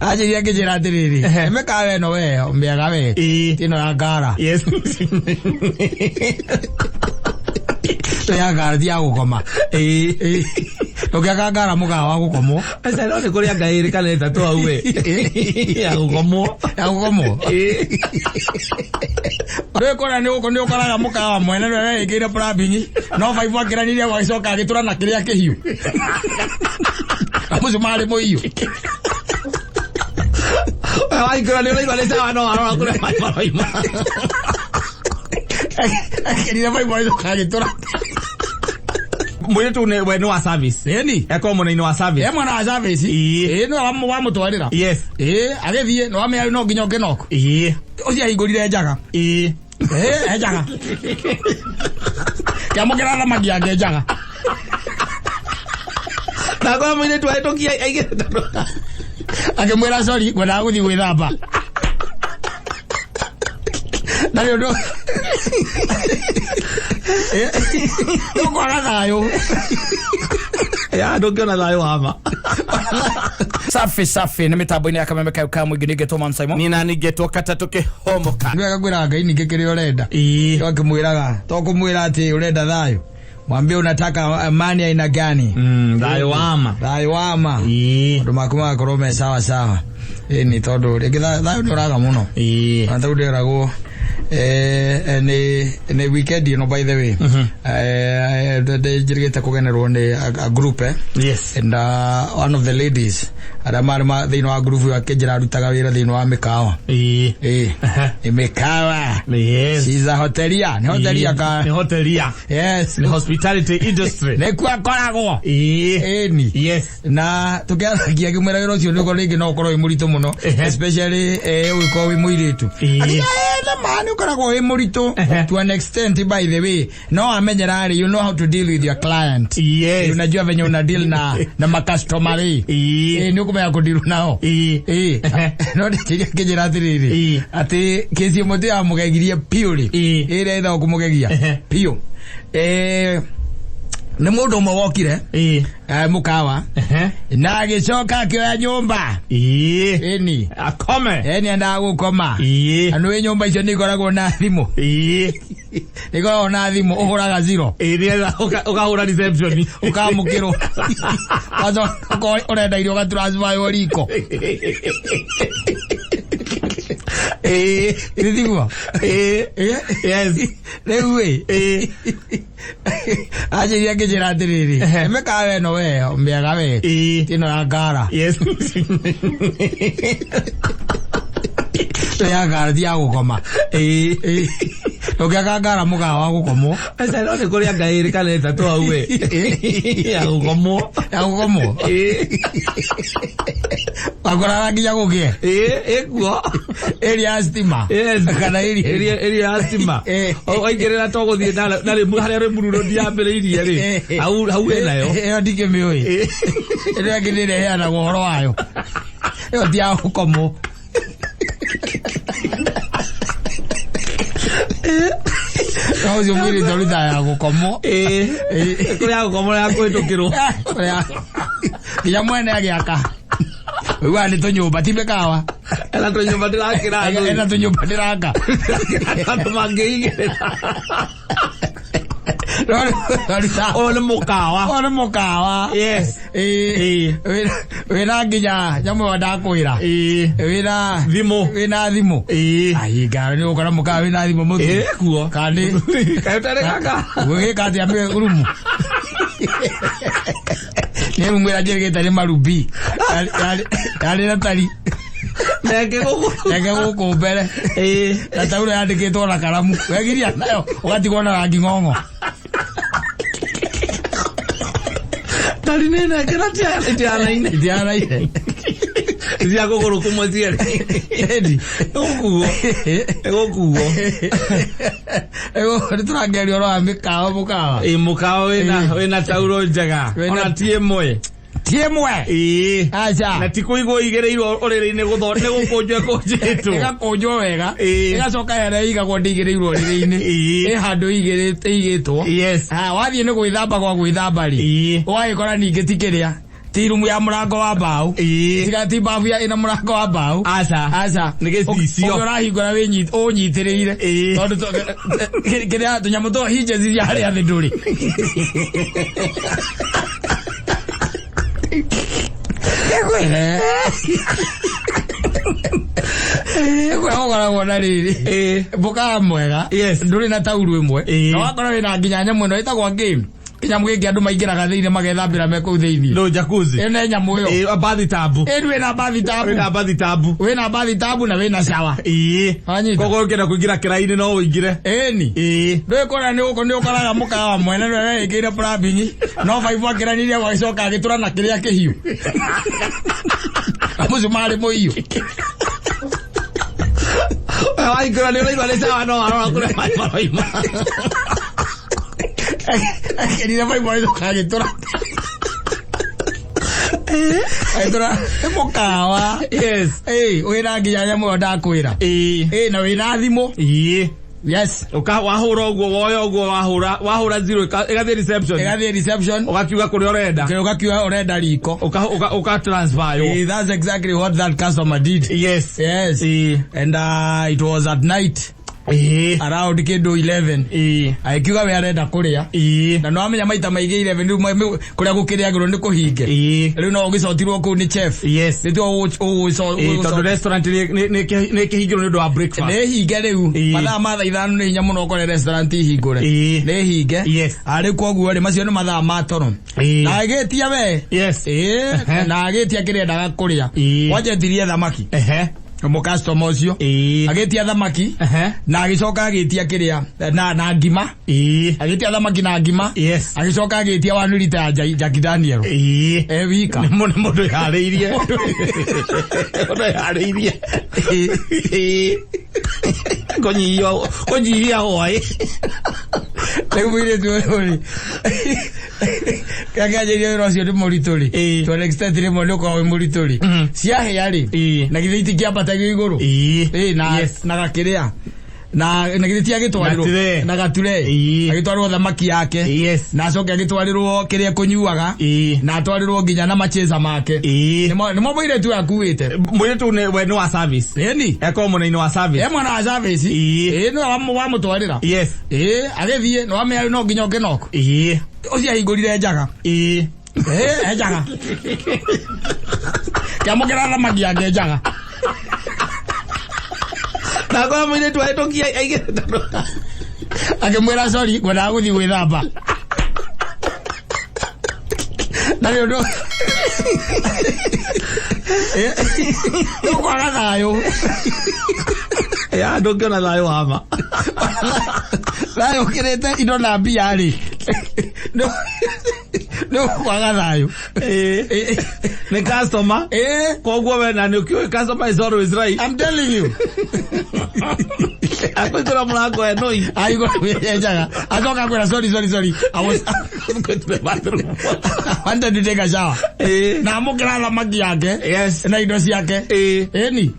Aje yake jiratiriri. Emekawe no we, ombiagawe. Tino ya Ngara. Yes. Ya Ngara dia gukoma. Okia Ngara mugawa gukomo. Asa no ne koria gairi kale tatu auwe. Ya gukomo. Ore kora ni uko ni ukaraga mukawa mwene rere ikire prabingi. No faifu akiraniria waicoka agitura na kiria kihiu. Amuzu mali moiyo. Ai kora ni wale sawa no arora kule mai. Akirira mai moiyo kagitura. Mwe tu ne no wa service. Eni. Eko mo no wa service. Mwana wa service. No wa mutwarira. Yes. Agethie no ame no nginyo nginoko. Ocia hingurire njaga. Njaga. Kamukira na magia njaga. Na kwa mwine tu aitokia aige. Akemwera sorry kwenda guthi gwithamba. Ndio ndo. Uko nayo. Ya ndokona nayo hapa. Safi na mitambo-ini ya KamemeFM ka mwingine geto Mansaimo. Ni nani geto Kata toke homoka. Ndio akagwira ngai ninge kiri urenda. Akimwiraga to kumwira ati urenda thayo. Mwambie unataka amani aina gani? Thayo wama. Ndo makuma korome sawa. Ni todo regitha thayo ndoraga muno. Antauderago ne weekend, you know, by the way. The jirgeta kugenerwo ni a group, Yes. And one of the ladies aramarma thino wa group ya kejira rutaga wira thino wa mikawa. Mikawa. Yes. She's a hotelier. Ni hotelier ka. Ni hotelier. Yes. The hospitality industry. Ne kwa koragwo. Ni. Yes. Na tukiaragia kimwera wira ucio ni ko ringi no korwo imurito muno, especially uko wi muiritu. Na mani ukoragwo wi murito to an extent, by the way. No amenyerari, you know how to deal with your client. Yes. Unajua venye una deal na makastomari. Ni ukumenya kudiru nao. No kijira atiriri. Ati kesi mote ya mugegirie piuri. Ire itha okumugegia. Pio. Ni mundu umwe wokire mukawa na agicoka akioya nyumba eni akome enda gukoma anu nyumba icio ni ikoragwo na thimu ikoragwo na thimu uhuraga zero ukahura reception ukamukirwo wazo urenda irio gatransfer yo riko Idigwa. Yes. Lewe. Aje yake jiratiriri. Emekawe no we, ombiagawe. Tino ya Ngara. Yes. Ya Ngara dia gukoma. Okia Ngara mugawa gukomo. Asa no ne koria gairi kale tatu auwe. Ya gukomo. Agora nginya gukie. Ekuo. Area stima. Yes. Kana area stima. Oigirira to guthie na ri harĩa mururo ndiambere iria ri. Hau enayo. Ndike mioi. Ere ngidire heana guhoro wayo. Yo dia gukomo. Kau jumiri toli dah aku komo. Kau yang komo yang aku itu kiro. Dia mana lagi akak? Wah ni tu nyoba tiba kawa. Enak tu nyoba diraka. Enak tu nyoba diraka. Apa manggi? Oh mukawa. Yes. Wina nginya nyamu wadakwira. Wina thimu. Ai gara ni ukora mukawa wina thimu mutu. Kuo. Kandi. Kaitare kaka. Wewe kati ambe urumu. Ni mwira jirgeta ni marubi. Ali na tari. Nege guku mbere. Tata ule andikitwo na karamu. Wegiria nayo ugatigwo na rangi ngongo. Tari nene kera tiana ine. Zia gogoro kumo ziere. Edi. Okugo. Turangeri oro amikawa mukawa. Mukawa wena tauro njaga. Ona tiemwe. Acha. Na tikuigo igereirwo orere-ine guthone gukunjwetu. Igakunjwo wega. Igacoka here igagwo ndigereirwo orere-ine. Handu igitwo. Yes. Wathie ni gwithamba kwa gwithamba ri. Wagikora ningi tikiria. tirumu ya murango wa mbao tiga ti babu ya ina murango wa mbao aca nigecio urahingura unyitirire tondu kiria tunyamu to hinje ziria hari athi nduri Buka mwega nduri na tauru imwe no wakora wina nginya nyamu no itagwa game kinyamu giki andu maingiraga thiine magethambira meko thiini no jacuzzi ene nyamu yo bathi tabu wina bathi tabu na wina shower kogo ukenda kuingira kiraini no uingire ndwe kora ni uko ni ukaraga mukawa mwene we ikire plumbing no vaivu akiraniria wacoka agitura na kiria kihiu amusumari moiyo ai kora ni uraigwa ni sawa no arora kure maroima Querida vai morrer do cara toda. Aitora emokawa. Yes. Oira nginya mo ndakwira. Na wina thimo. Yes. Wahura ugo woyo ugo wahura zero igathie reception. Ugakiuga kuri orenda. Ugakiuga orenda riko. Uka transfer yo. That's exactly what that customer did. Yes. And it was at night. Around kido 11 aikiuga we arenda kuria na no amenya maita maigi 11 ndu kuria gukiria ngoro ndi kuhinge riu no ugicotirwo ku ni chef nitio tondu restaurant ni kihingiro ndu wa breakfast ni hinge riu mathaa ma ithano ni hinya muno kore restaurant hingure ni hinge ari koguo ri macio ni mathaa ma toro na agitia we na agitia kirendaga kuria wajetirie thamaki mo customer ucio agitia thamaki na agicoka agitia kiria na ngima agitia thamaki na ngima agicoka agitia 1 liter ya Jack Daniel wika mundu yariirie konyihia hoi tegumire tuori kagaje rocio ndi murituri to an extent ri mo ndiko we murituri cia heari na githiti kiambata iguru na gakiria na githiti agitwarirwo na gature agitwarirwo thamaki yake na acoke agitwarirwo kiria kunyuaga na atwarirwo nginya na macheza make nimo mwire tu akuite mwire tu we no wa service eko mwana wa service mwana wa service no wa mutwarira agithie no ame no nginya ngenoko ucia hingurire njaga njaga kamukira thamaki yake njaga na kwa mwire tu aitokia akimwira sorry kwenda guthi gwithamba na ndo kwa thayo ndungiona thayo hama thayo kirete indo na mbia ri no kwa thayo ni customer koguo we na ni customer is always right. I'm telling you akwitira murango enoi aigo njaga atoka kwera sorry I was going to the bathroom wanted to take a shower na amukira thamaki yake na indo ciake ni